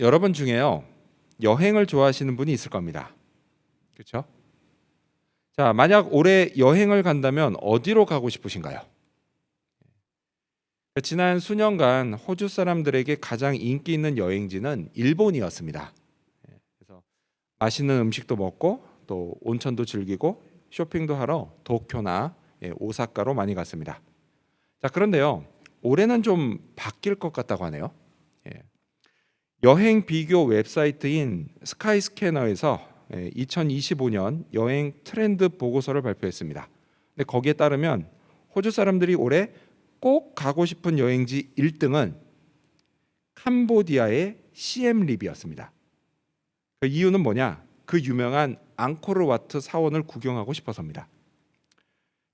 여러분 중에요, 여행을 좋아하시는 분이 있을 겁니다. 그렇죠? 자, 만약 올해 여행을 간다면 어디로 가고 싶으신가요? 지난 수년간 호주 사람들에게 가장 인기 있는 여행지는 일본이었습니다. 그래서 맛있는 음식도 먹고 또 온천도 즐기고 쇼핑도 하러 도쿄나 오사카로 많이 갔습니다. 자, 그런데요, 올해는 좀 바뀔 것 같다고 하네요. 여행 비교 웹사이트인 스카이스캐너에서 2025년 여행 트렌드 보고서를 발표했습니다. 근데 거기에 따르면 호주 사람들이 올해 꼭 가고 싶은 여행지 1등은 캄보디아의 시엠립이었습니다. 그 이유는 뭐냐? 그 유명한 앙코르와트 사원을 구경하고 싶어서입니다.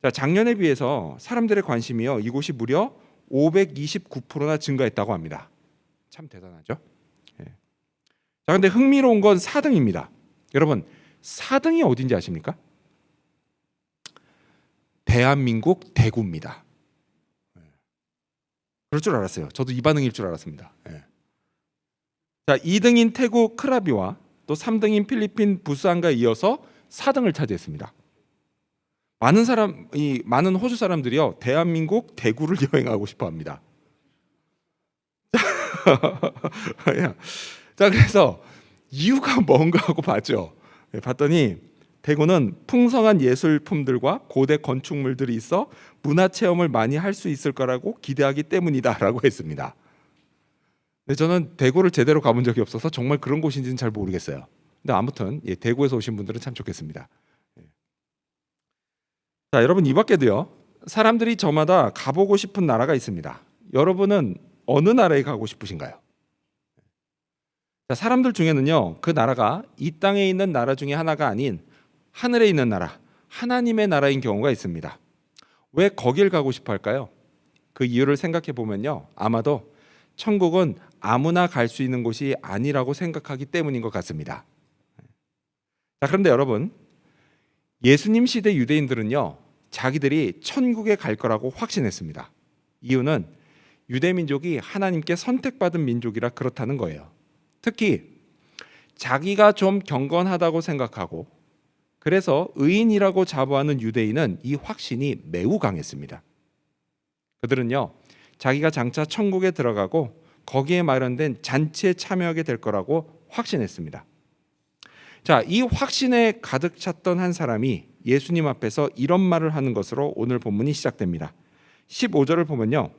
자, 작년에 비해서 사람들의 관심이요, 이곳이 무려 529%나 증가했다고 합니다. 참 대단하죠? 자, 근데 흥미로운 건 4등입니다. 여러분, 4등이 어딘지 아십니까? 대한민국 대구입니다. 그럴 줄 알았어요. 저도 이 반응일 줄 알았습니다. 자, 2등인 태국 크라비와 또 3등인 필리핀 부산과 이어서 4등을 차지했습니다. 많은 호주 사람들이요, 대한민국 대구를 여행하고 싶어합니다. 자, 그래서 이유가 뭔가 하고 봤죠. 봤더니 대구는 풍성한 예술품들과 고대 건축물들이 있어 문화 체험을 많이 할 수 있을 거라고 기대하기 때문이다라고 했습니다. 근데 저는 대구를 제대로 가본 적이 없어서 정말 그런 곳인지는 잘 모르겠어요. 근데 아무튼 대구에서 오신 분들은 참 좋겠습니다. 자, 여러분, 이 밖에도요, 사람들이 저마다 가보고 싶은 나라가 있습니다. 여러분은 어느 나라에 가고 싶으신가요? 자, 사람들 중에는요, 그 나라가 이 땅에 있는 나라 중에 하나가 아닌 하늘에 있는 나라, 하나님의 나라인 경우가 있습니다. 왜 거길 가고 싶어 할까요? 그 이유를 생각해 보면요, 아마도 천국은 아무나 갈 수 있는 곳이 아니라고 생각하기 때문인 것 같습니다. 자, 그런데 여러분, 예수님 시대 유대인들은요, 자기들이 천국에 갈 거라고 확신했습니다. 이유는 유대 민족이 하나님께 선택받은 민족이라 그렇다는 거예요. 특히 자기가 좀 경건하다고 생각하고 그래서 의인이라고 자부하는 유대인은 이 확신이 매우 강했습니다. 그들은요, 자기가 장차 천국에 들어가고 거기에 마련된 잔치에 참여하게 될 거라고 확신했습니다. 자, 이 확신에 가득 찼던 한 사람이 예수님 앞에서 이런 말을 하는 것으로 오늘 본문이 시작됩니다. 15절을 보면요,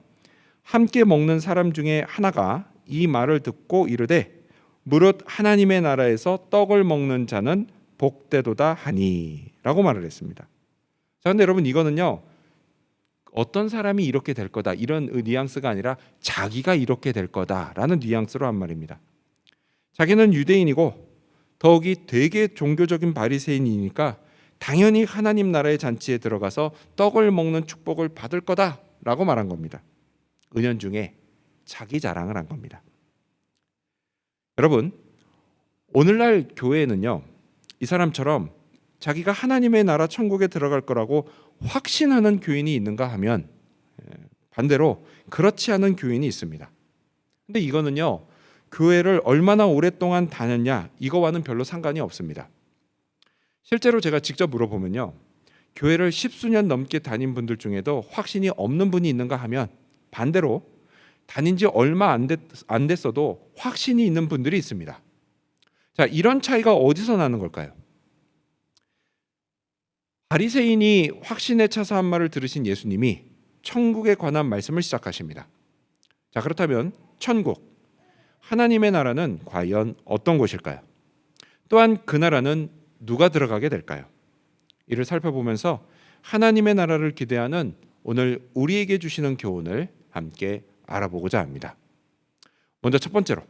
함께 먹는 사람 중에 하나가 이 말을 듣고 이르되 무릇 하나님의 나라에서 떡을 먹는 자는 복되도다 하니 라고 말을 했습니다. 자, 그런데 여러분, 이거는요, 어떤 사람이 이렇게 될 거다 이런 뉘앙스가 아니라 자기가 이렇게 될 거다라는 뉘앙스로 한 말입니다. 자기는 유대인이고 더욱이 되게 종교적인 바리새인이니까 당연히 하나님 나라의 잔치에 들어가서 떡을 먹는 축복을 받을 거다라고 말한 겁니다. 은연중에 자기 자랑을 한 겁니다. 여러분, 오늘날 교회에는요, 이 사람처럼 자기가 하나님의 나라 천국에 들어갈 거라고 확신하는 교인이 있는가 하면 반대로 그렇지 않은 교인이 있습니다. 근데 이거는요, 교회를 얼마나 오랫동안 다녔냐 이거와는 별로 상관이 없습니다. 실제로 제가 직접 물어보면요, 교회를 10수년 넘게 다닌 분들 중에도 확신이 없는 분이 있는가 하면 반대로 다닌 지 얼마 안 됐어도 확신이 있는 분들이 있습니다. 자, 이런 차이가 어디서 나는 걸까요? 바리새인이 확신에 차서 한 말을 들으신 예수님이 천국에 관한 말씀을 시작하십니다. 자, 그렇다면 천국, 하나님의 나라는 과연 어떤 곳일까요? 또한 그 나라는 누가 들어가게 될까요? 이를 살펴보면서 하나님의 나라를 기대하는 오늘 우리에게 주시는 교훈을 함께 알아보고자 합니다. 먼저 첫 번째로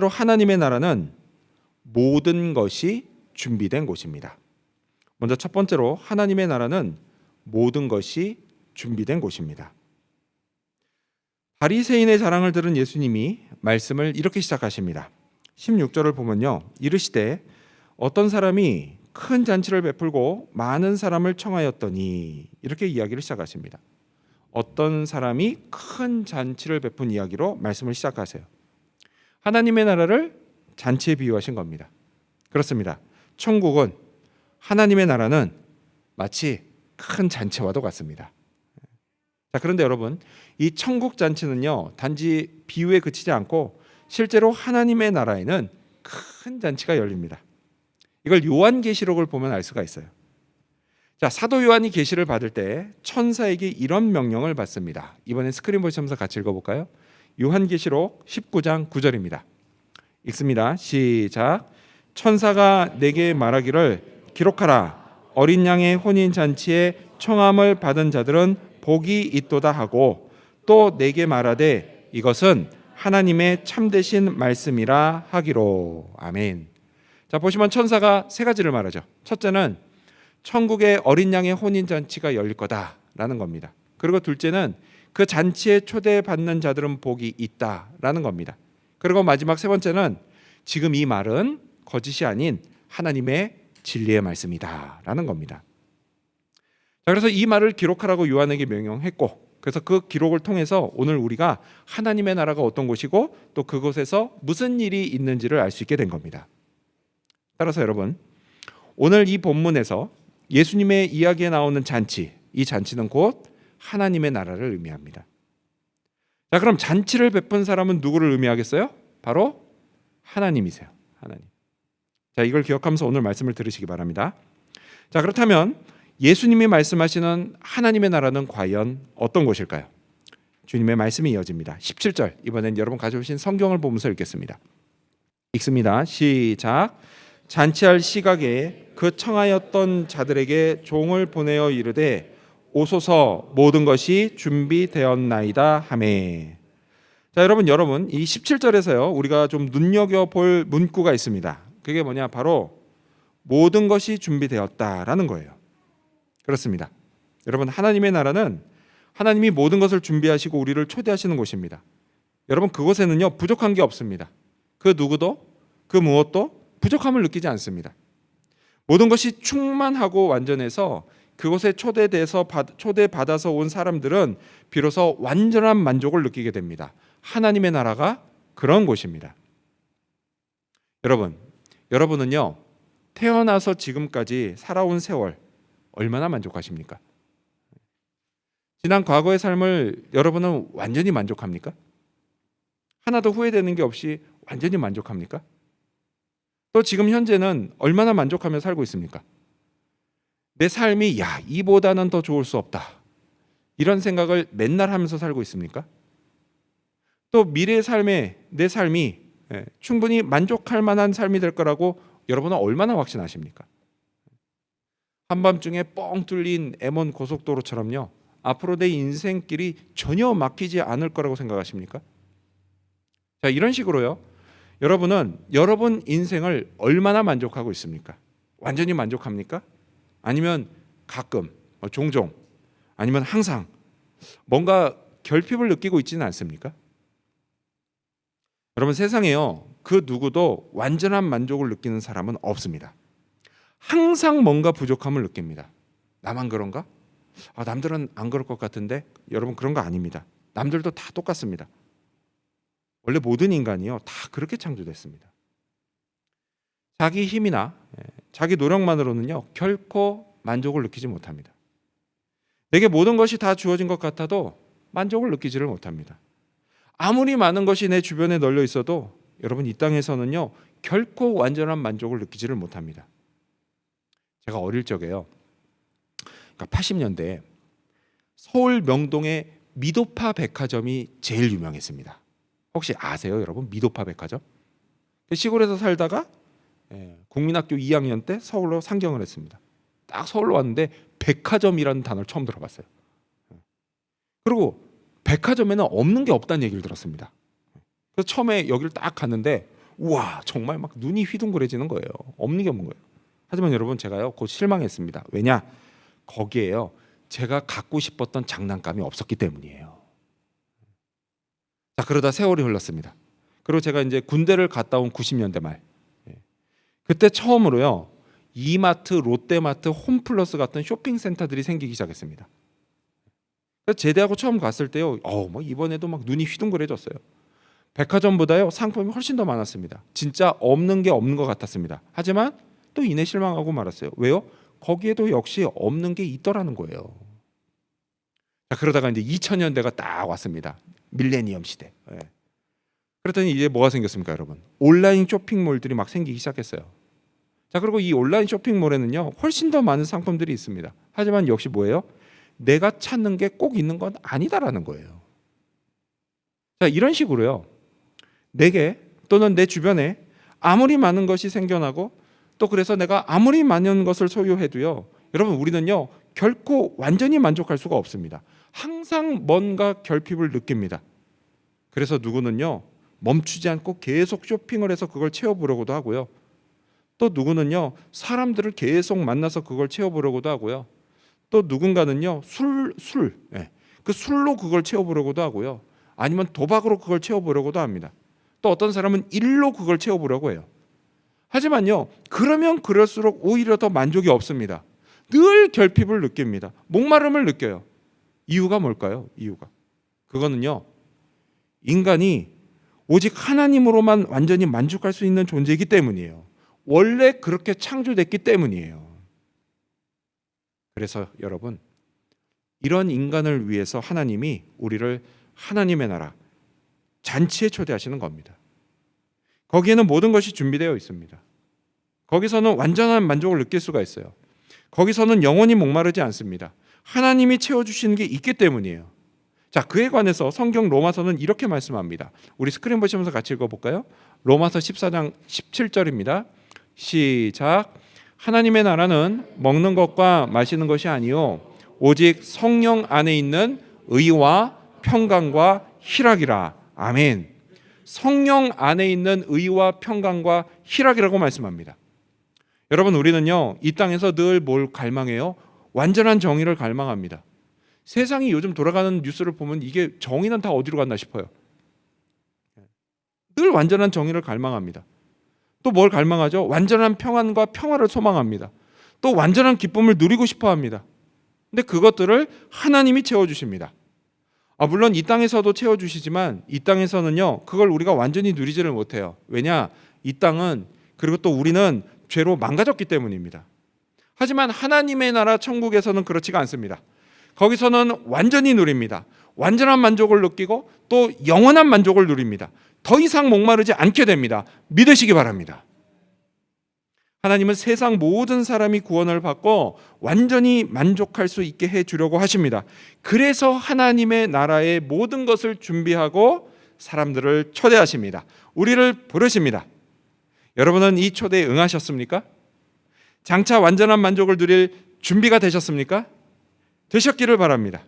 하나님의 나라는 모든 것이 준비된 곳입니다. 먼저 첫 번째로 하나님의 나라는 모든 것이 준비된 곳입니다. 바리새인의 자랑을 들은 예수님이 말씀을 이렇게 시작하십니다. 16절을 보면요, 이르시되 어떤 사람이 큰 잔치를 베풀고 많은 사람을 청하였더니 이렇게 이야기를 시작하십니다. 어떤 사람이 큰 잔치를 베푼 이야기로 말씀을 시작하세요. 하나님의 나라를 잔치에 비유하신 겁니다. 그렇습니다. 천국은, 하나님의 나라는 마치 큰 잔치와도 같습니다. 자, 그런데 여러분, 이 천국 잔치는요, 단지 비유에 그치지 않고 실제로 하나님의 나라에는 큰 잔치가 열립니다. 이걸 요한계시록을 보면 알 수가 있어요. 자, 사도 요한이 계시를 받을 때 천사에게 이런 명령을 받습니다. 이번엔 스크린 보시면서 같이 읽어볼까요? 요한계시록 19장 9절입니다. 읽습니다. 시작. 천사가 내게 말하기를 기록하라. 어린 양의 혼인 잔치에 청함을 받은 자들은 복이 있도다 하고, 또 내게 말하되 이것은 하나님의 참되신 말씀이라 하기로. 아멘. 자, 보시면 천사가 세 가지를 말하죠. 첫째는 천국의 어린 양의 혼인 잔치가 열릴 거다라는 겁니다. 그리고 둘째는 그 잔치에 초대받는 자들은 복이 있다라는 겁니다. 그리고 마지막 세 번째는 지금 이 말은 거짓이 아닌 하나님의 진리의 말씀이다라는 겁니다. 자, 그래서 이 말을 기록하라고 요한에게 명령했고, 그래서 그 기록을 통해서 오늘 우리가 하나님의 나라가 어떤 곳이고 또 그곳에서 무슨 일이 있는지를 알 수 있게 된 겁니다. 따라서 여러분, 오늘 이 본문에서 예수님의 이야기에 나오는 잔치, 이 잔치는 곧 하나님의 나라를 의미합니다. 자, 그럼 잔치를 베푼 사람은 누구를 의미하겠어요? 바로 하나님이세요. 하나님. 자, 이걸 기억하면서 오늘 말씀을 들으시기 바랍니다. 자, 그렇다면 예수님이 말씀하시는 하나님의 나라는 과연 어떤 곳일까요? 주님의 말씀이 이어집니다. 17절, 이번엔 여러분 가져오신 성경을 보면서 읽겠습니다. 읽습니다. 시작. 잔치할 시각에 그 청하였던 자들에게 종을 보내어 이르되 오소서, 모든 것이 준비되었나이다 하매. 자, 여러분 이 17절에서요 우리가 좀 눈여겨볼 문구가 있습니다. 그게 뭐냐, 바로 모든 것이 준비되었다라는 거예요. 그렇습니다. 여러분, 하나님의 나라는 하나님이 모든 것을 준비하시고 우리를 초대하시는 곳입니다. 여러분, 그곳에는요 부족한 게 없습니다. 그 누구도 그 무엇도 부족함을 느끼지 않습니다. 모든 것이 충만하고 완전해서 그곳에 초대받아서 온 사람들은 비로소 완전한 만족을 느끼게 됩니다. 하나님의 나라가 그런 곳입니다. 여러분은요 태어나서 지금까지 살아온 세월 얼마나 만족하십니까? 지난 과거의 삶을 여러분은 완전히 만족합니까? 하나도 후회되는 게 없이 완전히 만족합니까? 또 지금 현재는 얼마나 만족하며 살고 있습니까? 내 삶이 이보다는 더 좋을 수 없다, 이런 생각을 맨날 하면서 살고 있습니까? 또 미래의 내 삶이 충분히 만족할 만한 삶이 될 거라고 여러분은 얼마나 확신하십니까? 한밤중에 뻥 뚫린 M1 고속도로처럼요 앞으로 내 인생길이 전혀 막히지 않을 거라고 생각하십니까? 자, 이런 식으로요 여러분은 여러분 인생을 얼마나 만족하고 있습니까? 완전히 만족합니까? 아니면 가끔, 종종, 아니면 항상 뭔가 결핍을 느끼고 있지는 않습니까? 여러분, 세상에요 그 누구도 완전한 만족을 느끼는 사람은 없습니다. 항상 뭔가 부족함을 느낍니다. 나만 그런가? 남들은 안 그럴 것 같은데. 여러분, 그런 거 아닙니다. 남들도 다 똑같습니다. 원래 모든 인간이요 다 그렇게 창조됐습니다. 자기 힘이나 자기 노력만으로는요 결코 만족을 느끼지 못합니다. 내게 모든 것이 다 주어진 것 같아도 만족을 느끼지를 못합니다. 아무리 많은 것이 내 주변에 널려 있어도 여러분, 이 땅에서는요 결코 완전한 만족을 느끼지를 못합니다. 제가 어릴 적에요, 그러니까 80년대에 서울 명동의 미도파 백화점이 제일 유명했습니다. 혹시 아세요, 여러분? 미도파 백화점? 시골에서 살다가 국민학교 2학년 때 서울로 상경을 했습니다. 딱 서울로 왔는데 백화점이라는 단어를 처음 들어봤어요. 그리고 백화점에는 없는 게 없다는 얘기를 들었습니다. 그래서 처음에 여기를 딱 갔는데 우와, 정말 막 눈이 휘둥그레지는 거예요. 없는 게 없는 거예요. 하지만 여러분, 제가요 곧 실망했습니다. 왜냐? 거기에요 제가 갖고 싶었던 장난감이 없었기 때문이에요. 자, 그러다 세월이 흘렀습니다. 그리고 제가 이제 군대를 갔다 온 90년대 말, 그때 처음으로요 이마트, 롯데마트, 홈플러스 같은 쇼핑센터들이 생기기 시작했습니다. 그래서 제대하고 처음 갔을 때요, 이번에도 막 눈이 휘둥그레졌어요. 백화점보다요 상품이 훨씬 더 많았습니다. 진짜 없는 게 없는 것 같았습니다. 하지만 또 이내 실망하고 말았어요. 왜요? 거기에도 역시 없는 게 있더라는 거예요. 자, 그러다가 이제 2000년대가 딱 왔습니다. 밀레니엄 시대. 예. 그랬더니 이제 뭐가 생겼습니까, 여러분? 온라인 쇼핑몰들이 막 생기기 시작했어요. 자, 그리고 이 온라인 쇼핑몰에는요 훨씬 더 많은 상품들이 있습니다. 하지만 역시 뭐예요? 내가 찾는 게 꼭 있는 건 아니다라는 거예요. 자, 이런 식으로요 내게 또는 내 주변에 아무리 많은 것이 생겨나고 또 그래서 내가 아무리 많은 것을 소유해도요 여러분 우리는요 결코 완전히 만족할 수가 없습니다. 항상 뭔가 결핍을 느낍니다. 그래서 누구는요 멈추지 않고 계속 쇼핑을 해서 그걸 채워보려고도 하고요. 또 누구는요 사람들을 계속 만나서 그걸 채워보려고도 하고요. 또 누군가는요 그 술로 그걸 채워보려고도 하고요. 아니면 도박으로 그걸 채워보려고도 합니다. 또 어떤 사람은 일로 그걸 채워보려고 해요. 하지만요 그러면 그럴수록 오히려 더 만족이 없습니다. 늘 결핍을 느낍니다. 목마름을 느껴요. 이유가 뭘까요? 이유가 그거는요 인간이 오직 하나님으로만 완전히 만족할 수 있는 존재이기 때문이에요. 원래 그렇게 창조됐기 때문이에요. 그래서 여러분 이런 인간을 위해서 하나님이 우리를 하나님의 나라 잔치에 초대하시는 겁니다. 거기에는 모든 것이 준비되어 있습니다. 거기서는 완전한 만족을 느낄 수가 있어요. 거기서는 영원히 목마르지 않습니다. 하나님이 채워주시는 게 있기 때문이에요. 자, 그에 관해서 성경 로마서는 이렇게 말씀합니다. 우리 스크린 보시면서 같이 읽어볼까요? 로마서 14장 17절입니다. 시작. 하나님의 나라는 먹는 것과 마시는 것이 아니요 오직 성령 안에 있는 의와 평강과 희락이라. 아멘. 성령 안에 있는 의와 평강과 희락이라고 말씀합니다. 여러분 우리는요 이 땅에서 늘 뭘 갈망해요? 완전한 정의를 갈망합니다. 세상이 요즘 돌아가는 뉴스를 보면 이게 정의는 다 어디로 갔나 싶어요. 늘 완전한 정의를 갈망합니다. 또 뭘 갈망하죠? 완전한 평안과 평화를 소망합니다. 또 완전한 기쁨을 누리고 싶어 합니다. 근데 그것들을 하나님이 채워주십니다. 물론 이 땅에서도 채워주시지만 이 땅에서는요 그걸 우리가 완전히 누리지를 못해요. 왜냐? 이 땅은 그리고 또 우리는 죄로 망가졌기 때문입니다. 하지만 하나님의 나라 천국에서는 그렇지가 않습니다. 거기서는 완전히 누립니다. 완전한 만족을 느끼고 또 영원한 만족을 누립니다. 더 이상 목마르지 않게 됩니다. 믿으시기 바랍니다. 하나님은 세상 모든 사람이 구원을 받고 완전히 만족할 수 있게 해주려고 하십니다. 그래서 하나님의 나라의 모든 것을 준비하고 사람들을 초대하십니다. 우리를 부르십니다. 여러분은 이 초대에 응하셨습니까? 장차 완전한 만족을 누릴 준비가 되셨습니까? 되셨기를 바랍니다.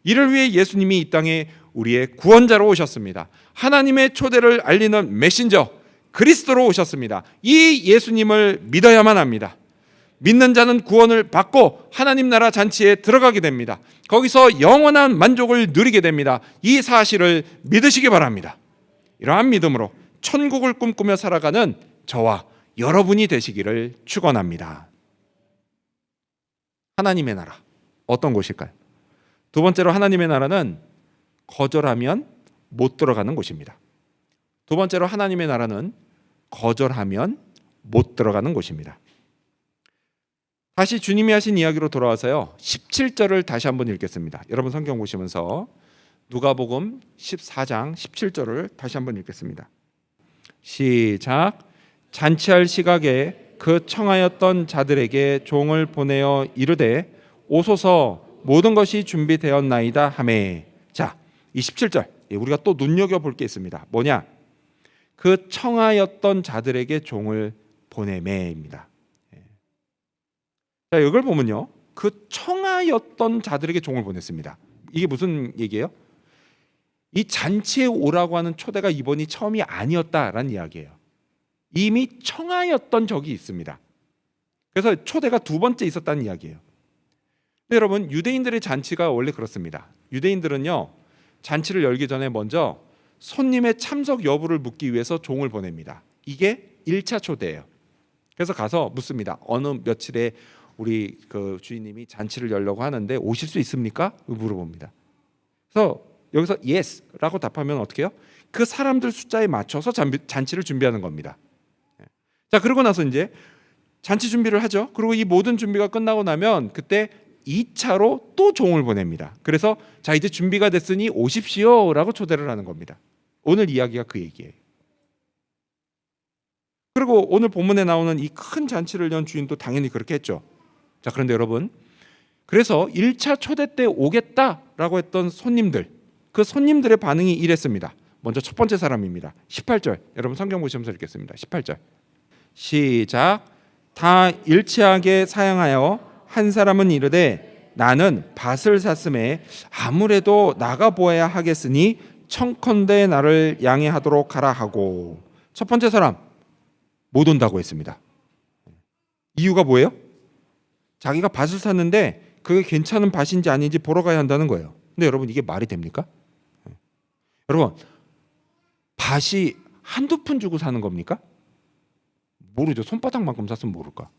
이를 위해 예수님이 이 땅에 우리의 구원자로 오셨습니다. 하나님의 초대를 알리는 메신저 그리스도로 오셨습니다. 이 예수님을 믿어야만 합니다. 믿는 자는 구원을 받고 하나님 나라 잔치에 들어가게 됩니다. 거기서 영원한 만족을 누리게 됩니다. 이 사실을 믿으시기 바랍니다. 이러한 믿음으로 천국을 꿈꾸며 살아가는 저와 여러분이 되시기를 축원합니다. 하나님의 나라 어떤 곳일까요? 두 번째로 하나님의 나라는 거절하면 못 들어가는 곳입니다. 두 번째로 하나님의 나라는 거절하면 못 들어가는 곳입니다. 다시 주님이 하신 이야기로 돌아와서요 17절을 다시 한번 읽겠습니다. 여러분 성경 보시면서 누가복음 14장 17절을 다시 한번 읽겠습니다. 시작. 잔치할 시각에 그 청하였던 자들에게 종을 보내어 이르되 오소서 모든 것이 준비되었나이다 하매. 자, 이 17절 우리가 또 눈여겨볼 게 있습니다. 뭐냐? 그 청하였던 자들에게 종을 보내매입니다. 자, 이걸 보면요 그 청하였던 자들에게 종을 보냈습니다. 이게 무슨 얘기예요? 이 잔치에 오라고 하는 초대가 이번이 처음이 아니었다라는 이야기예요. 이미 청하였던 적이 있습니다. 그래서 초대가 두 번째 있었다는 이야기예요. 근데 여러분 유대인들의 잔치가 원래 그렇습니다. 유대인들은요 잔치를 열기 전에 먼저 손님의 참석 여부를 묻기 위해서 종을 보냅니다. 이게 1차 초대예요. 그래서 가서 묻습니다. 어느 며칠에 우리 그 주인님이 잔치를 열려고 하는데 오실 수 있습니까? 물어봅니다. 그래서 여기서 yes라고 답하면 어떻게 해요? 그 사람들 숫자에 맞춰서 잔치를 준비하는 겁니다. 자, 그러고 나서 이제 잔치 준비를 하죠. 그리고 이 모든 준비가 끝나고 나면 그때 2차로 또 종을 보냅니다. 그래서 자, 이제 준비가 됐으니 오십시오라고 초대를 하는 겁니다. 오늘 이야기가 그 얘기예요. 그리고 오늘 본문에 나오는 이 큰 잔치를 연 주인도 당연히 그렇게 했죠. 자, 그런데 여러분, 그래서 1차 초대 때 오겠다라고 했던 손님들, 그 손님들의 반응이 이랬습니다. 먼저 첫 번째 사람입니다. 18절, 여러분 성경 보시면서 읽겠습니다. 18절 시작. 다 일치하게 사양하여 한 사람은 이르되 나는 밭을 샀음에 아무래도 나가 보아야 하겠으니 청컨대 나를 양해하도록 하라 하고. 첫 번째 사람 못 온다고 했습니다. 이유가 뭐예요? 자기가 밭을 샀는데 그게 괜찮은 밭인지 아닌지 보러 가야 한다는 거예요. 근데 여러분, 이게 말이 됩니까? 여러분, 밭이 한두 푼 주고 사는 겁니까? 모르죠. 손바닥만큼 샀으면 모를까.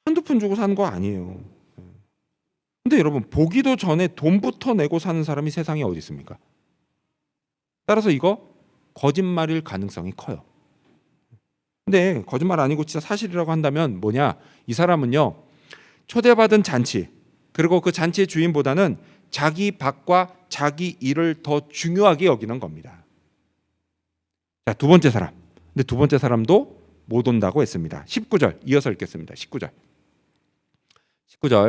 한두 푼 주고 사는 거 아니에요. 근데 여러분, 보기도 전에 돈부터 내고 사는 사람이 세상에 어디 있습니까? 따라서 이거 거짓말일 가능성이 커요. 근데 거짓말 아니고 진짜 사실이라고 한다면 뭐냐? 이 사람은요, 초대받은 잔치, 그리고 그 잔치의 주인보다는 자기 밭과 자기 일을 더 중요하게 여기는 겁니다. 자, 두 번째 사람. 근데 두 번째 사람도 못 온다고 했습니다. 19절 이어서 읽겠습니다. 19절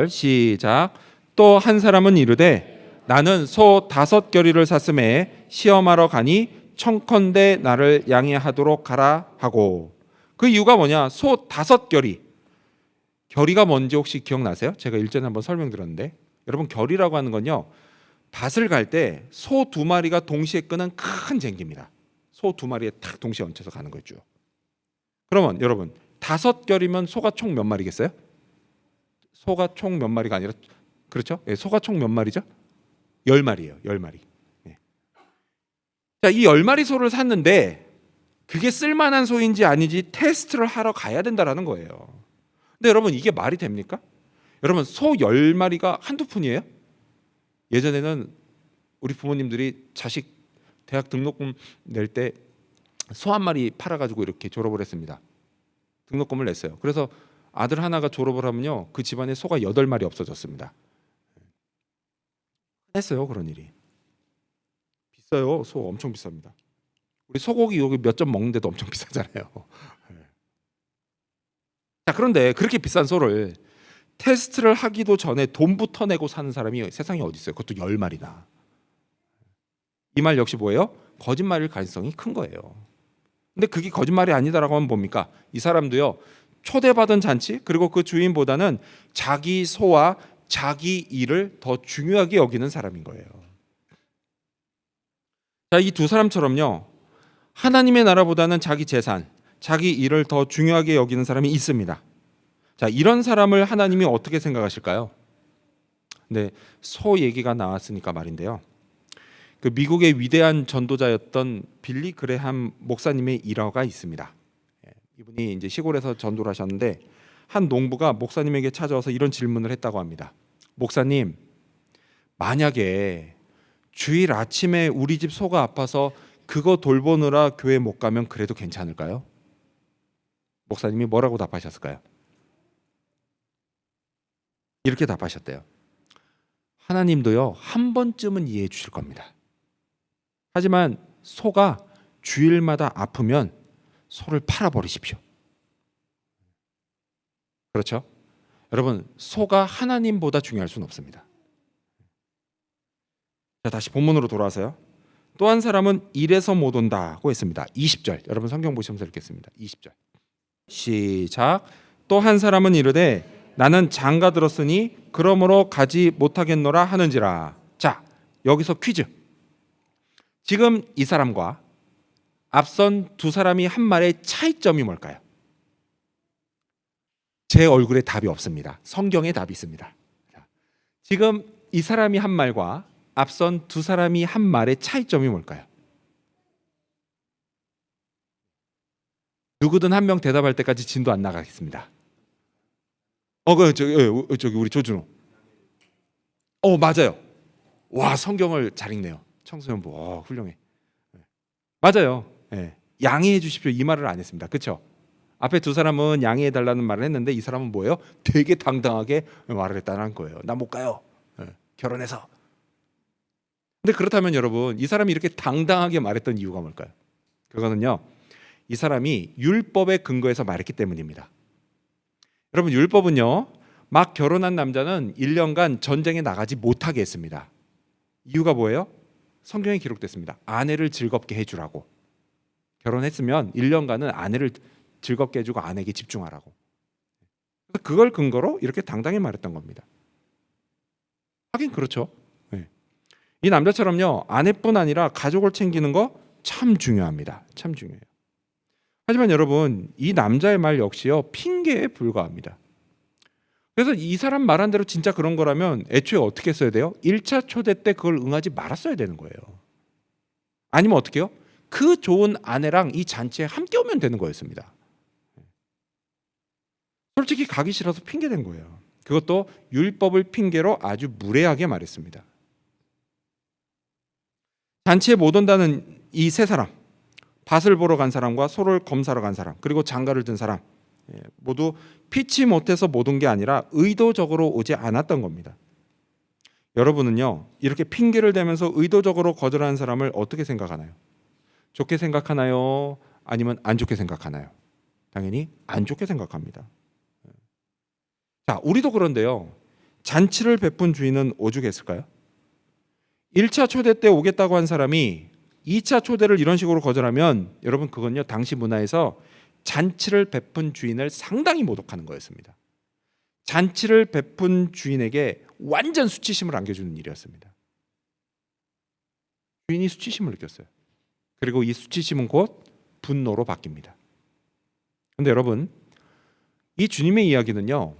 시작. 또 한 사람은 이르되 나는 소 5겨리를 샀음에 시험하러 가니 청컨대 나를 양해하도록 하라 하고. 그 이유가 뭐냐? 소 5겨리. 겨리가 뭔지 혹시 기억나세요? 제가 일전에 한번 설명드렸는데, 여러분, 겨리라고 하는 건요, 밭을 갈 때 소 2마리가 동시에 끄는 큰 쟁기입니다. 소 2마리에 탁 동시에 얹혀서 가는 거죠. 그러면 여러분, 5겨리면 소가 총 몇 마리겠어요? 소가 총 몇 마리가 아니라, 그렇죠? 네, 소가 총 몇 마리죠? 10마리예요. 10마리. 네. 자, 이 10마리 소를 샀는데 그게 쓸만한 소인지 아닌지 테스트를 하러 가야 된다라는 거예요. 근데 여러분, 이게 말이 됩니까? 여러분, 소 10마리가 한두 푼이에요? 예전에는 우리 부모님들이 자식 대학 등록금 낼 때 소 한 마리 팔아가지고 이렇게 졸업을 했습니다. 등록금을 냈어요. 그래서 아들 하나가 졸업을 하면요, 그 집안에 소가 8마리 없어졌습니다. 했어요, 그런 일이. 비싸요. 소 엄청 비쌉니다. 우리 소고기 여기 몇 점 먹는데도 엄청 비싸잖아요. 자, 그런데 그렇게 비싼 소를 테스트를 하기도 전에 돈부터 내고 사는 사람이 세상에 어디 있어요? 그것도 10마리나. 이 말 역시 뭐예요? 거짓말일 가능성이 큰 거예요. 근데 그게 거짓말이 아니다라고 하면 뭡니까? 이 사람도요, 초대받은 잔치, 그리고 그 주인보다는 자기 소와 자기 일을 더 중요하게 여기는 사람인 거예요. 자, 이 두 사람처럼요, 하나님의 나라보다는 자기 재산, 자기 일을 더 중요하게 여기는 사람이 있습니다. 자, 이런 사람을 하나님이 어떻게 생각하실까요? 네, 소 얘기가 나왔으니까 말인데요. 그 미국의 위대한 전도자였던 빌리 그레함 목사님의 일화가 있습니다. 이분이 이제 시골에서 전도를 하셨는데 한 농부가 목사님에게 찾아와서 이런 질문을 했다고 합니다. 목사님, 만약에 주일 아침에 우리 집 소가 아파서 그거 돌보느라 교회 못 가면 그래도 괜찮을까요? 목사님이 뭐라고 답하셨을까요? 이렇게 답하셨대요. 하나님도요, 한 번쯤은 이해해 주실 겁니다. 하지만 소가 주일마다 아프면 소를 팔아버리십시오. 그렇죠? 여러분, 소가 하나님보다 중요할 수는 없습니다. 자, 다시 본문으로 돌아와서요. 또 한 사람은 이래서 못 온다고 했습니다. 20절, 여러분 성경 보시면서 읽겠습니다. 20절 시작. 또 한 사람은 이르되 나는 장가 들었으니 그러므로 가지 못하겠노라 하는지라. 자, 여기서 퀴즈. 지금 이 사람과 앞선 두 사람이 한 말의 차이점이 뭘까요? 제 얼굴에 답이 없습니다. 성경에 답이 있습니다. 지금 이 사람이 한 말과 앞선 두 사람이 한 말의 차이점이 뭘까요? 누구든 한 명 대답할 때까지 진도 안 나가겠습니다. 저기 우리 조준호. 맞아요. 와, 성경을 잘 읽네요. 청소년부. 훌륭해. 맞아요. 예. 양해해 주십시오 이 말을 안 했습니다. 그렇죠? 앞에 두 사람은 양해해 달라는 말을 했는데 이 사람은 뭐예요? 되게 당당하게 말을 했다는 거예요. 나 못 가요. 예. 결혼해서. 근데 그렇다면 여러분 이 사람이 이렇게 당당하게 말했던 이유가 뭘까요? 그거는요. 이 사람이 율법에 근거해서 말했기 때문입니다. 여러분 율법은요. 막 결혼한 남자는 1년간 전쟁에 나가지 못하게 했습니다. 이유가 뭐예요? 성경에 기록됐습니다. 아내를 즐겁게 해주라고. 결혼했으면 1년간은 아내를 즐겁게 해주고 아내에게 집중하라고. 그걸 근거로 이렇게 당당히 말했던 겁니다. 하긴 그렇죠. 네. 이 남자처럼요. 아내뿐 아니라 가족을 챙기는 거 참 중요합니다. 참 중요해요. 하지만 여러분 이 남자의 말 역시요. 핑계에 불과합니다. 그래서 이 사람 말한 대로 진짜 그런 거라면 애초에 어떻게 써야 돼요? 1차 초대 때 그걸 응하지 말았어야 되는 거예요. 아니면 어떻게 해요? 그 좋은 아내랑 이 잔치에 함께 오면 되는 거였습니다. 솔직히 가기 싫어서 핑계댄 거예요. 그것도 율법을 핑계로 아주 무례하게 말했습니다. 잔치에 못 온다는 이 세 사람, 밭을 보러 간 사람과 소를 검사러 간 사람, 그리고 장가를 든 사람 모두 피치 못해서 못 온 게 아니라 의도적으로 오지 않았던 겁니다. 여러분은요 이렇게 핑계를 대면서 의도적으로 거절하는 사람을 어떻게 생각하나요? 좋게 생각하나요? 아니면 안 좋게 생각하나요? 당연히 안 좋게 생각합니다. 자, 우리도 그런데요. 잔치를 베푼 주인은 오죽했을까요? 1차 초대 때 오겠다고 한 사람이 2차 초대를 이런 식으로 거절하면 여러분 그건요 당시 문화에서 잔치를 베푼 주인을 상당히 모독하는 거였습니다. 잔치를 베푼 주인에게 완전 수치심을 안겨주는 일이었습니다. 주인이 수치심을 느꼈어요. 그리고 이 수치심은 곧 분노로 바뀝니다. 그런데 여러분 이 주님의 이야기는요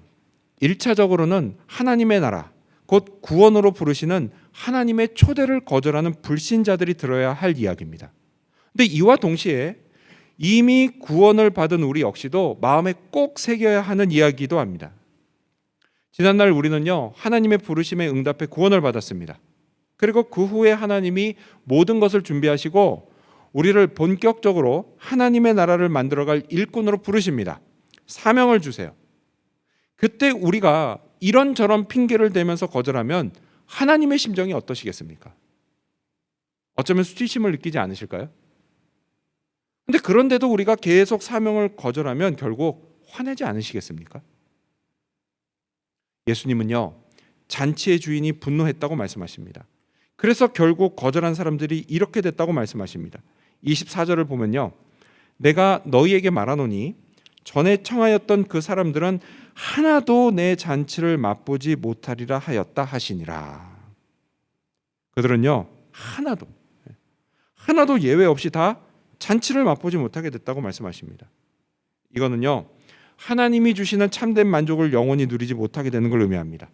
1차적으로는 하나님의 나라 곧 구원으로 부르시는 하나님의 초대를 거절하는 불신자들이 들어야 할 이야기입니다. 그런데 이와 동시에 이미 구원을 받은 우리 역시도 마음에 꼭 새겨야 하는 이야기도 합니다. 지난날 우리는요 하나님의 부르심에 응답해 구원을 받았습니다. 그리고 그 후에 하나님이 모든 것을 준비하시고 우리를 본격적으로 하나님의 나라를 만들어갈 일꾼으로 부르십니다. 사명을 주세요. 그때 우리가 이런저런 핑계를 대면서 거절하면 하나님의 심정이 어떠시겠습니까? 어쩌면 수치심을 느끼지 않으실까요? 근데 그런데도 우리가 계속 사명을 거절하면 결국 화내지 않으시겠습니까? 예수님은요 잔치의 주인이 분노했다고 말씀하십니다. 그래서 결국 거절한 사람들이 이렇게 됐다고 말씀하십니다. 24절을 보면요 내가 너희에게 말하노니 전에 청하였던 그 사람들은 하나도 내 잔치를 맛보지 못하리라 하였다 하시니라. 그들은요 하나도 예외 없이 다 잔치를 맛보지 못하게 됐다고 말씀하십니다. 이거는요 하나님이 주시는 참된 만족을 영원히 누리지 못하게 되는 걸 의미합니다.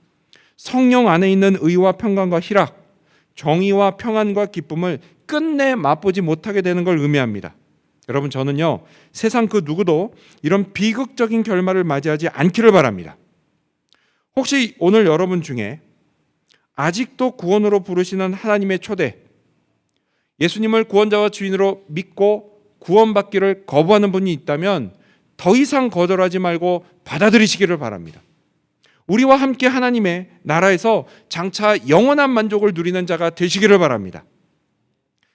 성령 안에 있는 의와 평강과 희락, 정의와 평안과 기쁨을 끝내 맛보지 못하게 되는 걸 의미합니다. 여러분 저는요 세상 그 누구도 이런 비극적인 결말을 맞이하지 않기를 바랍니다. 혹시 오늘 여러분 중에 아직도 구원으로 부르시는 하나님의 초대, 예수님을 구원자와 주인으로 믿고 구원받기를 거부하는 분이 있다면 더 이상 거절하지 말고 받아들이시기를 바랍니다. 우리와 함께 하나님의 나라에서 장차 영원한 만족을 누리는 자가 되시기를 바랍니다.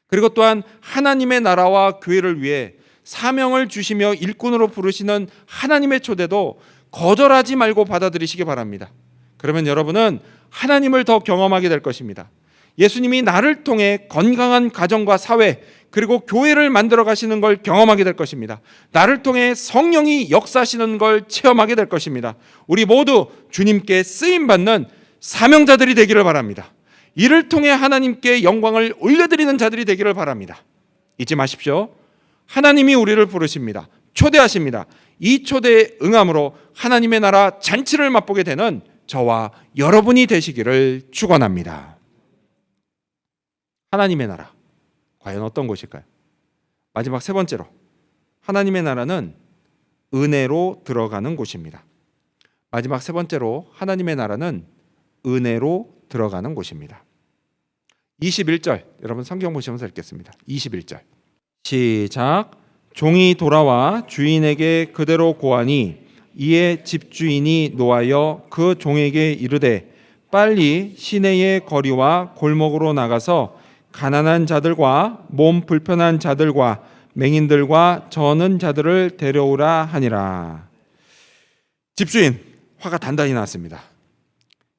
그리고 또한 하나님의 나라와 교회를 위해 사명을 주시며 일꾼으로 부르시는 하나님의 초대도 거절하지 말고 받아들이시기 바랍니다. 그러면 여러분은 하나님을 더 경험하게 될 것입니다. 예수님이 나를 통해 건강한 가정과 사회 그리고 교회를 만들어 가시는 걸 경험하게 될 것입니다. 나를 통해 성령이 역사하시는 걸 체험하게 될 것입니다. 우리 모두 주님께 쓰임받는 사명자들이 되기를 바랍니다. 이를 통해 하나님께 영광을 올려드리는 자들이 되기를 바랍니다. 잊지 마십시오. 하나님이 우리를 부르십니다. 초대하십니다. 이 초대에 응함으로 하나님의 나라 잔치를 맛보게 되는 저와 여러분이 되시기를 축원합니다. 하나님의 나라 과연 어떤 곳일까요? 마지막 세 번째로 하나님의 나라는 은혜로 들어가는 곳입니다. 마지막 세 번째로 하나님의 나라는 은혜로 들어가는 곳입니다. 21절 여러분 성경 보시면서 읽겠습니다. 21절 시작. 종이 돌아와 주인에게 그대로 고하니 이에 집주인이 노하여 그 종에게 이르되 빨리 시내의 거리와 골목으로 나가서 가난한 자들과 몸 불편한 자들과 맹인들과 저는 자들을 데려오라 하니라. 집주인 화가 단단히 났습니다.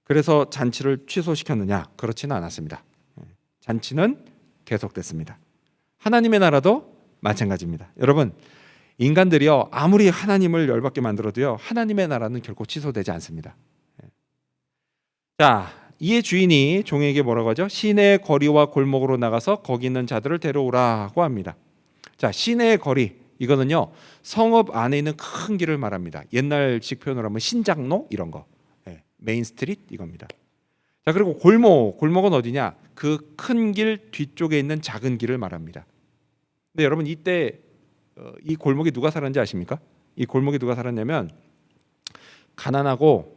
그래서 잔치를 취소시켰느냐? 그렇지는 않았습니다. 잔치는 계속됐습니다. 하나님의 나라도 마찬가지입니다. 여러분, 인간들이요 아무리 하나님을 열받게 만들어도요 하나님의 나라는 결코 취소되지 않습니다. 자, 이에 주인이 종에게 뭐라고 하죠? 시내의 거리와 골목으로 나가서 거기 있는 자들을 데려오라고 합니다. 자, 시내의 거리, 이거는요 성읍 안에 있는 큰 길을 말합니다. 옛날식 표현으로 하면 신장로 이런 거, 메인 스트릿 이겁니다. 자, 그리고 골목은 어디냐? 그 큰 길 뒤쪽에 있는 작은 길을 말합니다. 근데 여러분, 이때 이 골목에 누가 살았는지 아십니까? 이 골목에 누가 살았냐면 가난하고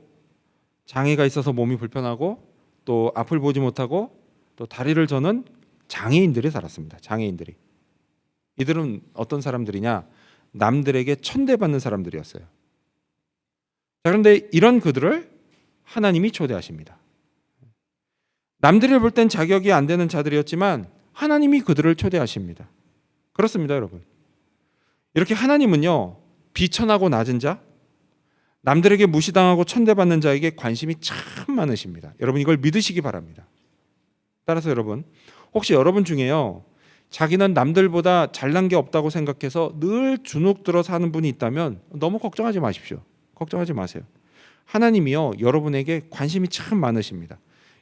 장애가 있어서 몸이 불편하고 또 앞을 보지 못하고 또 다리를 저는 장애인들이 살았습니다. 장애인들이. 이들은 어떤 사람들이냐? 남들에게 천대받는 사람들이었어요. 자, 그런데 이런 그들을 하나님이 초대하십니다. 남들이 볼 땐 자격이 안 되는 자들이었지만 하나님이 그들을 초대하십니다. 그렇습니다, 여러분. 이렇게 하나님은요 비천하고 낮은 자, 남들에게 무시당하고 천대받는 자에게 관심이 참 많으십니다. 여러분, 이걸 믿으시기 바랍니다. 따라서 여러분, 혹시 여러분 중에요 자기는 남들보다 잘난 게 없다고 생각해서 늘 주눅들어 사는 분이 있다면 너무 걱정하지 마십시오. 걱정하지 마세요. 하나님이요 여러분에게 관심이 참 많으십니다.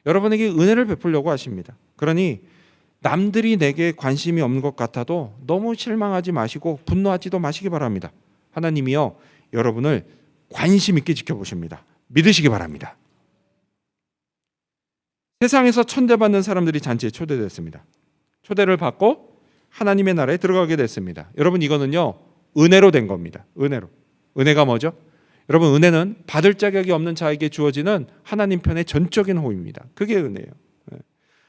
여러분에게 은혜를 베풀려고 하십니다. 그러니 남들이 내게 관심이 없는 것 같아도 너무 실망하지 마시고 분노하지도 마시기 바랍니다. 하나님이요 여러분을 관심 있게 지켜보십니다. 믿으시기 바랍니다. 세상에서 천대받는 사람들이 잔치에 초대됐습니다. 초대를 받고 하나님의 나라에 들어가게 됐습니다. 여러분, 이거는요 은혜로 된 겁니다. 은혜가 뭐죠? 여러분, 은혜는 받을 자격이 없는 자에게 주어지는 하나님 편의 전적인 호입니다. 그게 은혜예요.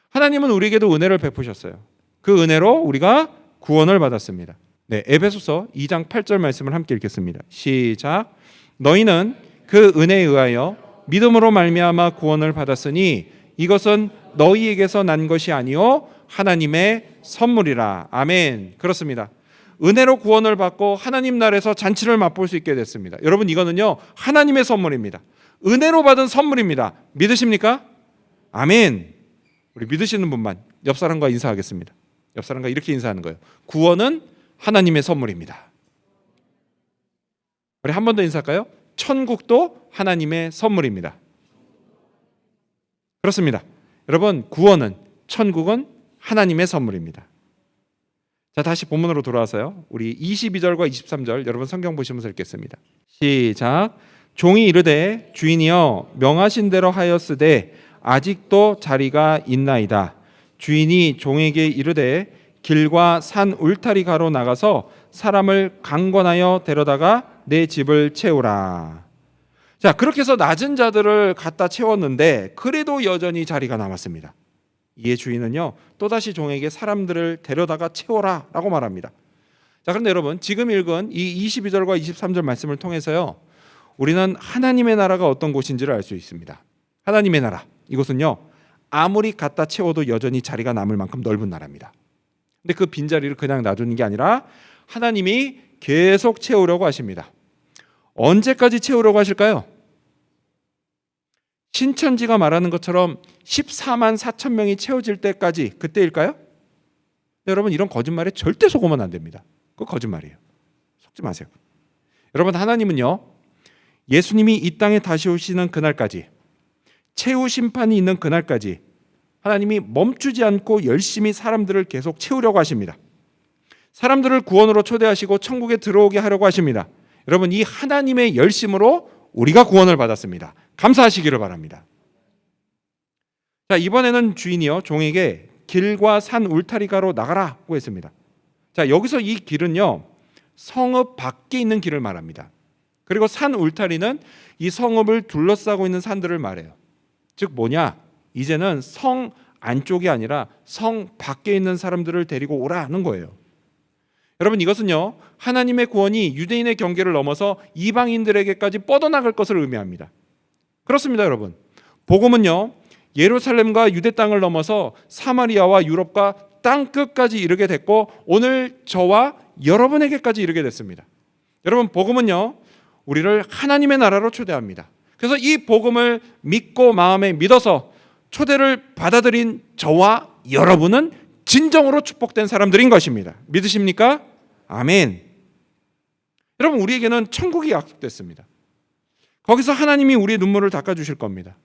하나님은 우리에게도 은혜를 베푸셨어요. 그 은혜로 우리가 구원을 받았습니다. 네, 에베소서 2장 8절 말씀을 함께 읽겠습니다. 시작. 너희는 그 은혜에 의하여 믿음으로 말미암아 구원을 받았으니 이것은 너희에게서 난 것이 아니요 하나님의 선물이라. 아멘. 그렇습니다. 은혜로 구원을 받고 하나님 나라에서 잔치를 맛볼 수 있게 됐습니다. 여러분, 이거는요 하나님의 선물입니다. 은혜로 받은 선물입니다. 믿으십니까? 아멘. 우리 믿으시는 분만 옆 사람과 인사하겠습니다. 옆 사람과 이렇게 인사하는 거예요. 구원은 하나님의 선물입니다. 우리 한 번 더 인사할까요? 천국도 하나님의 선물입니다. 그렇습니다. 여러분, 구원은, 천국은 하나님의 선물입니다. 자, 다시 본문으로 돌아와서요. 우리 22절과 23절 여러분 성경 보시면서 읽겠습니다. 시작. 종이 이르되 주인이여 명하신 대로 하였으되 아직도 자리가 있나이다. 주인이 종에게 이르되 길과 산 울타리 가로 나가서 사람을 강권하여 데려다가 내 집을 채우라. 자, 그렇게 해서 낮은 자들을 갖다 채웠는데 그래도 여전히 자리가 남았습니다. 이에 주인은요 또다시 종에게 사람들을 데려다가 채워라 라고 말합니다. 자, 그런데 여러분, 지금 읽은 이 22절과 23절 말씀을 통해서요 우리는 하나님의 나라가 어떤 곳인지를 알 수 있습니다. 하나님의 나라, 이곳은요 아무리 갖다 채워도 여전히 자리가 남을 만큼 넓은 나라입니다. 근데 그 빈자리를 그냥 놔두는 게 아니라 하나님이 계속 채우려고 하십니다. 언제까지 채우려고 하실까요? 신천지가 말하는 것처럼 14만 4천 명이 채워질 때까지, 그때일까요? 여러분, 이런 거짓말에 절대 속으면 안 됩니다. 그거 거짓말이에요. 속지 마세요. 여러분, 하나님은요 예수님이 이 땅에 다시 오시는 그날까지, 최후 심판이 있는 그날까지 하나님이 멈추지 않고 열심히 사람들을 계속 채우려고 하십니다. 사람들을 구원으로 초대하시고 천국에 들어오게 하려고 하십니다. 여러분, 이 하나님의 열심으로 우리가 구원을 받았습니다. 감사하시기를 바랍니다. 자, 이번에는 주인이요 종에게 길과 산 울타리가로 나가라고 했습니다. 자, 여기서 이 길은요 성읍 밖에 있는 길을 말합니다. 그리고 산 울타리는 이 성읍을 둘러싸고 있는 산들을 말해요. 즉 뭐냐? 이제는 성 안쪽이 아니라 성 밖에 있는 사람들을 데리고 오라는 거예요. 여러분, 이것은요, 하나님의 구원이 유대인의 경계를 넘어서 이방인들에게까지 뻗어나갈 것을 의미합니다. 그렇습니다, 여러분. 복음은요, 예루살렘과 유대 땅을 넘어서 사마리아와 유럽과 땅 끝까지 이르게 됐고, 오늘 저와 여러분에게까지 이르게 됐습니다. 여러분, 복음은요, 우리를 하나님의 나라로 초대합니다. 그래서 이 복음을 믿고 마음에 믿어서 초대를 받아들인 저와 여러분은 진정으로 축복된 사람들인 것입니다. 믿으십니까? 아멘. 여러분, 우리에게는 천국이 약속됐습니다. 거기서 하나님이 우리의 눈물을 닦아주실 겁니다.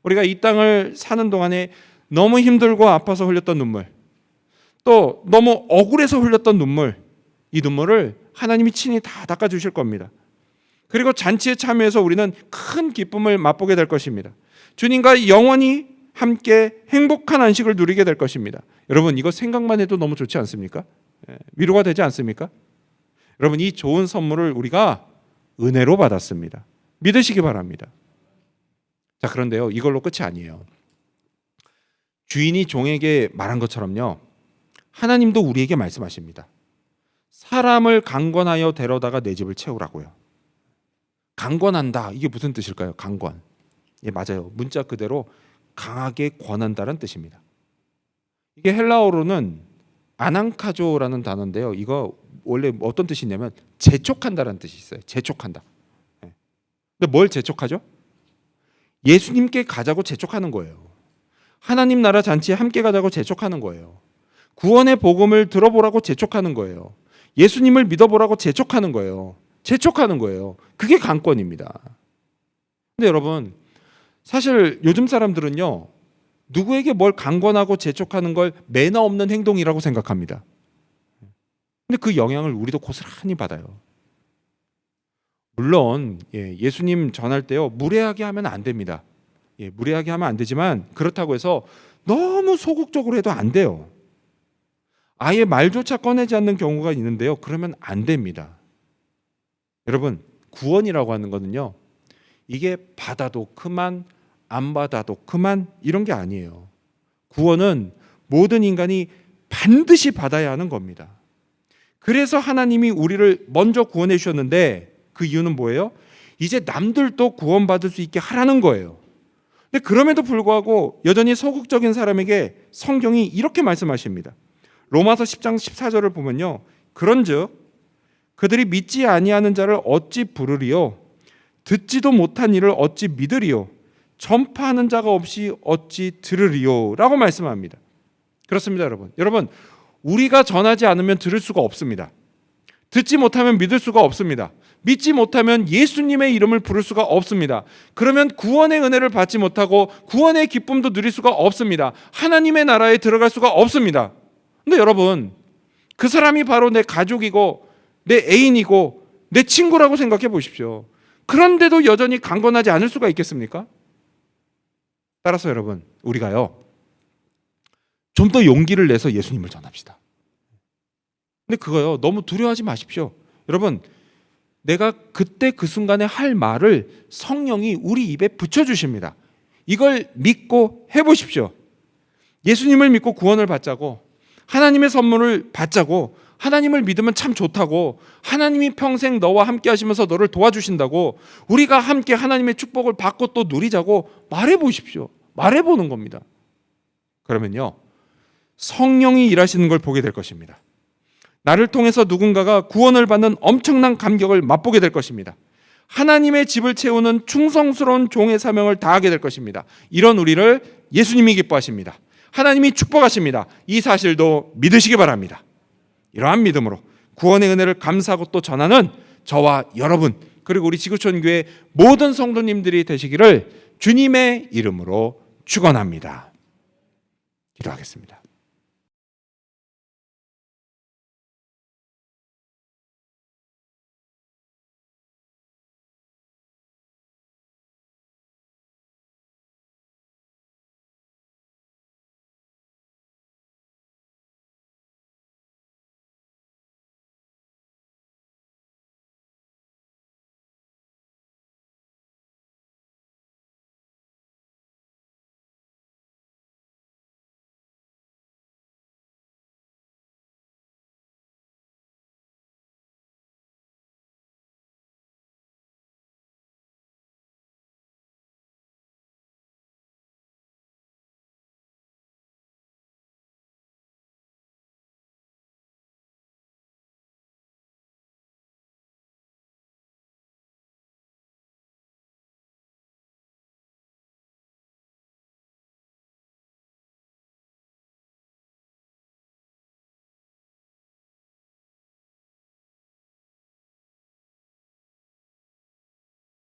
우리가 이 땅을 사는 동안에 너무 힘들고 아파서 흘렸던 눈물, 또 너무 억울해서 흘렸던 눈물, 이 눈물을 하나님이 친히 다 닦아주실 겁니다. 그리고 잔치에 참여해서 우리는 큰 기쁨을 맛보게 될 것입니다. 주님과 영원히 함께 행복한 안식을 누리게 될 것입니다. 여러분, 이거 생각만 해도 너무 좋지 않습니까? 위로가 되지 않습니까? 여러분, 이 좋은 선물을 우리가 은혜로 받았습니다. 믿으시기 바랍니다. 자, 그런데요, 이걸로 끝이 아니에요. 주인이 종에게 말한 것처럼요, 하나님도 우리에게 말씀하십니다. 사람을 강권하여 데려다가 내 집을 채우라고요. 강권한다, 이게 무슨 뜻일까요? 강권. 예, 맞아요. 문자 그대로 강하게 권한다는 뜻입니다. 이게 헬라어로는 아난카조라는 단어인데요, 이거 원래 어떤 뜻이 있냐면 재촉한다라는 뜻이 있어요. 재촉한다. 근데 뭘 재촉하죠? 예수님께 가자고 재촉하는 거예요. 하나님 나라 잔치에 함께 가자고 재촉하는 거예요. 구원의 복음을 들어보라고 재촉하는 거예요. 예수님을 믿어보라고 재촉하는 거예요. 재촉하는 거예요. 그게 강권입니다. 근데 여러분, 사실 요즘 사람들은요, 누구에게 뭘 강권하고 재촉하는 걸 매너 없는 행동이라고 생각합니다. 근데 그 영향을 우리도 고스란히 받아요. 물론 예수님 전할 때요, 무례하게 하면 안 됩니다. 무례하게 하면 안 되지만, 그렇다고 해서 너무 소극적으로 해도 안 돼요. 아예 말조차 꺼내지 않는 경우가 있는데요, 그러면 안 됩니다. 여러분, 구원이라고 하는 거는요, 이게 받아도 그만 안 받아도 그만 이런 게 아니에요. 구원은 모든 인간이 반드시 받아야 하는 겁니다. 그래서 하나님이 우리를 먼저 구원해 주셨는데, 그 이유는 뭐예요? 이제 남들도 구원받을 수 있게 하라는 거예요. 근데 그럼에도 불구하고 여전히 소극적인 사람에게 성경이 이렇게 말씀하십니다. 로마서 10장 14절을 보면요, 그런즉 그들이 믿지 아니하는 자를 어찌 부르리요? 듣지도 못한 일을 어찌 믿으리요? 전파하는 자가 없이 어찌 들으리요? 라고 말씀합니다. 그렇습니다, 여러분. 여러분, 우리가 전하지 않으면 들을 수가 없습니다. 듣지 못하면 믿을 수가 없습니다. 믿지 못하면 예수님의 이름을 부를 수가 없습니다. 그러면 구원의 은혜를 받지 못하고 구원의 기쁨도 누릴 수가 없습니다. 하나님의 나라에 들어갈 수가 없습니다. 근데 여러분, 그 사람이 바로 내 가족이고 내 애인이고 내 친구라고 생각해 보십시오. 그런데도 여전히 강권하지 않을 수가 있겠습니까? 따라서 여러분, 우리가요, 좀 더 용기를 내서 예수님을 전합시다. 근데 그거요, 너무 두려워하지 마십시오. 여러분, 내가 그때 그 순간에 할 말을 성령이 우리 입에 붙여주십니다. 이걸 믿고 해보십시오. 예수님을 믿고 구원을 받자고, 하나님의 선물을 받자고, 하나님을 믿으면 참 좋다고, 하나님이 평생 너와 함께 하시면서 너를 도와주신다고, 우리가 함께 하나님의 축복을 받고 또 누리자고 말해보십시오. 말해보는 겁니다. 그러면요, 성령이 일하시는 걸 보게 될 것입니다. 나를 통해서 누군가가 구원을 받는 엄청난 감격을 맛보게 될 것입니다. 하나님의 집을 채우는 충성스러운 종의 사명을 다하게 될 것입니다. 이런 우리를 예수님이 기뻐하십니다. 하나님이 축복하십니다. 이 사실도 믿으시기 바랍니다. 이러한 믿음으로 구원의 은혜를 감사하고 또 전하는 저와 여러분, 그리고 우리 지구촌교회 모든 성도님들이 되시기를 주님의 이름으로 축원합니다. 기도하겠습니다.